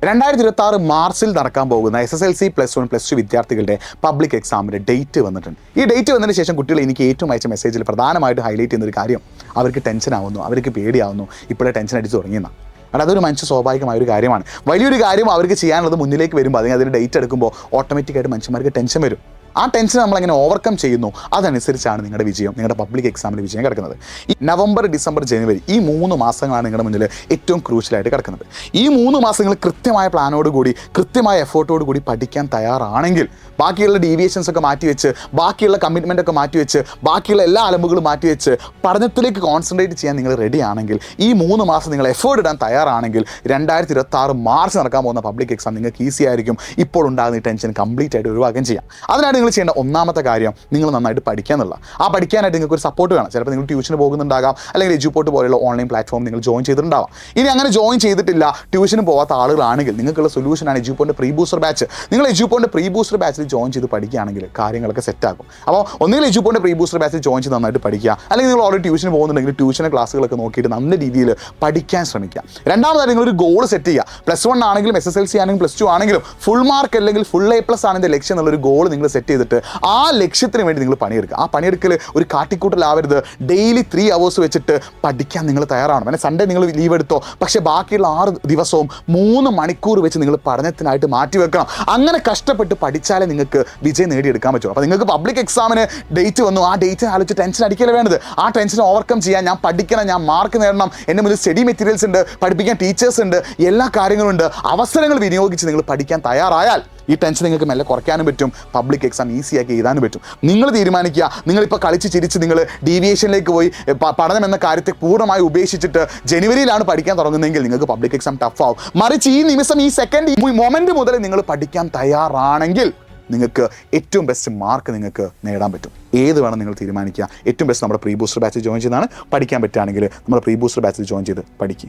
2026 മാർച്ചിൽ നടക്കാൻ പോകുന്ന SSLC +1 +2 വിദ്യാർത്ഥികളുടെ പബ്ലിക് എക്സാമിൻ്റെ ഡേറ്റ് വന്നിട്ടുണ്ട്. ഈ ഡേറ്റ് വന്നതിന് ശേഷം കുട്ടികൾ എനിക്ക് ഏറ്റവും അയച്ച മെസ്സേജിൽ പ്രധാനമായിട്ട് ഹൈലൈറ്റ് ചെയ്യുന്ന ഒരു കാര്യം അവർക്ക് ടെൻഷനാവുന്നു, അവർക്ക് പേടിയാവുന്നു, ഇപ്പോഴേ ടെൻഷൻ അടിച്ച് തുടങ്ങിയെന്നാണ്. അതൊരു മനുഷ്യ സ്വാഭാവികമായ ഒരു കാര്യമാണ്. വലിയൊരു കാര്യം അവർക്ക് ചെയ്യാനുള്ളത് മുന്നിലേക്ക് വരുമ്പോൾ അതിന് ഡേറ്റ് എടുക്കുമ്പോൾ ഓട്ടോമാറ്റിക്കായിട്ട് മനുഷ്യന്മാർക്ക് ടെൻഷൻ വരും. ആ ടെൻഷൻ നമ്മളെങ്ങനെ ഓവർകം ചെയ്യുന്നു അതനുസരിച്ചാണ് നിങ്ങളുടെ വിജയം, നിങ്ങളുടെ പബ്ലിക് എക്സാമിൻ്റെ വിജയം കിടക്കുന്നത്. ഈ നവംബർ, ഡിസംബർ, ജനുവരി ഈ 3 മാസങ്ങളാണ് നിങ്ങളുടെ മുന്നിൽ ഏറ്റവും ക്രൂഷ്യലായിട്ട് കിടക്കുന്നത്. ഈ 3 മാസങ്ങൾ കൃത്യമായ പ്ലാനോടുകൂടി, കൃത്യമായ എഫേർട്ടോടുകൂടി പഠിക്കാൻ തയ്യാറാണെങ്കിൽ ബാക്കിയുള്ള ഡീവിയേഷൻസ് ഒക്കെ മാറ്റിവെച്ച്, ബാക്കിയുള്ള കമ്മിറ്റ്മെൻ്റ് ഒക്കെ മാറ്റിവെച്ച്, ബാക്കിയുള്ള എല്ലാ അലമ്പുകളും മാറ്റിവെച്ച് പഠനത്തിലേക്ക് കോൺസെൻട്രേറ്റ് ചെയ്യാൻ നിങ്ങൾ റെഡി ആണെങ്കിൽ, ഈ 3 മാസം നിങ്ങൾ എഫേർട്ട് ഇടാൻ തയ്യാറാണെങ്കിൽ 2026 മാർച്ച് നടക്കാൻ പോകുന്ന പബ്ലിക് എക്സാം നിങ്ങൾക്ക് ഈസി ആയിരിക്കും. ഇപ്പോൾ ഉണ്ടാകുന്ന ഈ ടെൻഷൻ കംപ്ലീറ്റ് ആയിട്ട് ഒഴിവാക്കുകയും ചെയ്യാം. അതിനായിട്ട് നിങ്ങൾ ചെയ്യേണ്ട ഒന്നാമത്തെ കാര്യം നിങ്ങൾ നന്നായിട്ട് പഠിക്കുക എന്നുള്ള. ആ പഠിക്കാനായിട്ട് നിങ്ങൾക്ക് ഒരു സപ്പോർട്ട് വേണം. ചിലപ്പോൾ നിങ്ങൾ ട്യൂഷന് പോകുന്നുണ്ടാകാം, അല്ലെങ്കിൽ എജുപോർട്ട് പോലെയുള്ള ഓൺലൈൻ പ്ലാറ്റ്ഫോം നിങ്ങൾ ജോയിൻ ചെയ്തിട്ടുണ്ടാവാം. ഇനി അങ്ങനെ ജോയിൻ ചെയ്തിട്ടില്ല, ട്യൂഷന് പോകാത്ത ആളുകളാണെങ്കിൽ നിങ്ങൾക്കുള്ള സൊല്യൂഷനാണ് എജുപോർട്ടിൻ്റെ പ്രീ ബൂസ്റ്റർ ബാച്ച്. നിങ്ങൾ എജുപോർട്ടിൻ്റെ പ്രീ ബൂസ്റ്റർ ബാച്ചിൽ ജോയിൻ ചെയ്ത് പഠിക്കുകയാണെങ്കിൽ കാര്യങ്ങളൊക്കെ സെറ്റാകും. അപ്പോൾ ഒന്നുകിൽ എജുപോർട്ടിൻ്റെ പ്രീ ബൂസ്റ്റർ ബാച്ചിൽ ജോയിൻ ചെയ്ത് നന്നായിട്ട് പഠിക്കുക, അല്ലെങ്കിൽ നിങ്ങൾ ഓൾറെഡി ട്യൂഷന് പോകുന്നുണ്ടെങ്കിൽ ട്യൂഷൻ്റെ ക്ലാസ്സുകളൊക്കെ നോക്കിയിട്ട് നല്ല രീതിയിൽ പഠിക്കാൻ ശ്രമിക്കുക. രണ്ടാമതായി നിങ്ങളൊരു ഗോൾ സെറ്റ് ചെയ്യുക. +1 ആണെങ്കിലും SSLC ആണെങ്കിലും +2 ആണെങ്കിലും ഫുൾ മാർക്ക് അല്ലെങ്കിൽ ഫുൾ A+ ആണ് എൻ്റെ ലക്ഷ്യം എന്നുള്ളൊരു ഗോൾ നിങ്ങൾ സെറ്റ് ചെയ്തിട്ട് ആ ലക്ഷ്യത്തിന് വേണ്ടി നിങ്ങൾ പണിയെടുക്കുക. ആ പണിയെടുക്കൽ ഒരു കാട്ടിക്കൂട്ടലാവരുത്. ഡെയിലി 3 hours വെച്ചിട്ട് പഠിക്കാൻ നിങ്ങൾ തയ്യാറാവണം. പിന്നെ സൺഡേ നിങ്ങൾ ലീവ് എടുത്തോ, പക്ഷേ ബാക്കിയുള്ള 6 ദിവസവും 3 മണിക്കൂർ വെച്ച് നിങ്ങൾ പഠനത്തിനായിട്ട് മാറ്റി വെക്കണം. അങ്ങനെ കഷ്ടപ്പെട്ട് പഠിച്ചാലേ നിങ്ങൾക്ക് വിജയം നേടിയെടുക്കാൻ പറ്റും. അപ്പോൾ നിങ്ങൾക്ക് പബ്ലിക് എക്സാമിന് ഡേറ്റ് വന്നു, ആ ഡേറ്റിനെ ആലോചിച്ച് ടെൻഷൻ അടിക്കലേ വേണ്ടത്. ആ ടെൻഷൻ ഓവർകം ചെയ്യാൻ ഞാൻ പഠിക്കണം, ഞാൻ മാർക്ക് നേടണം, എൻ്റെ മുന്നിൽ സ്റ്റഡി മെറ്റീരിയൽസ് ഉണ്ട്, പഠിപ്പിക്കാൻ ടീച്ചേഴ്സ് ഉണ്ട്, എല്ലാ കാര്യങ്ങളും ഉണ്ട്. അവസരങ്ങൾ വിനിയോഗിച്ച് നിങ്ങൾ പഠിക്കാൻ തയ്യാറായാൽ ഈ ടെൻഷൻ നിങ്ങൾക്ക് മെല്ലെ കുറയ്ക്കാനും പറ്റും, പബ്ലിക് എക്സാം ഈസിയാക്കി എഴുതാനും പറ്റും. നിങ്ങൾ തീരുമാനിക്കുക. നിങ്ങളിപ്പോൾ കളിച്ച് ചിരിച്ച് നിങ്ങൾ ഡീവിയേഷനിലേക്ക് പോയി പഠനം എന്ന കാര്യത്തെ പൂർണ്ണമായി ഉപേക്ഷിച്ചിട്ട് ജനുവരിയിലാണ് പഠിക്കാൻ തുടങ്ങുന്നതെങ്കിൽ നിങ്ങൾക്ക് പബ്ലിക് എക്സാം ടഫ് ആവും. മറിച്ച് ഈ നിമിഷം, ഈ സെക്കൻഡ്, ഈ മൊമെൻറ്റ് മുതൽ നിങ്ങൾ പഠിക്കാൻ തയ്യാറാണെങ്കിൽ നിങ്ങൾക്ക് ഏറ്റവും ബെസ്റ്റ് മാർക്ക് നിങ്ങൾക്ക് നേടാൻ പറ്റും. ഏത് വേണം നിങ്ങൾ തീരുമാനിക്കുക. ഏറ്റവും ബെസ്റ്റ് നമ്മുടെ പ്രീ ബൂസ്റ്റർ ബാച്ചിൽ ജോയിൻ ചെയ്താണ്. പഠിക്കാൻ പറ്റുകയാണെങ്കിൽ നമ്മുടെ പ്രീ ബൂസ്റ്റർ ബാച്ചിൽ ജോയിൻ ചെയ്ത് പഠിക്കും.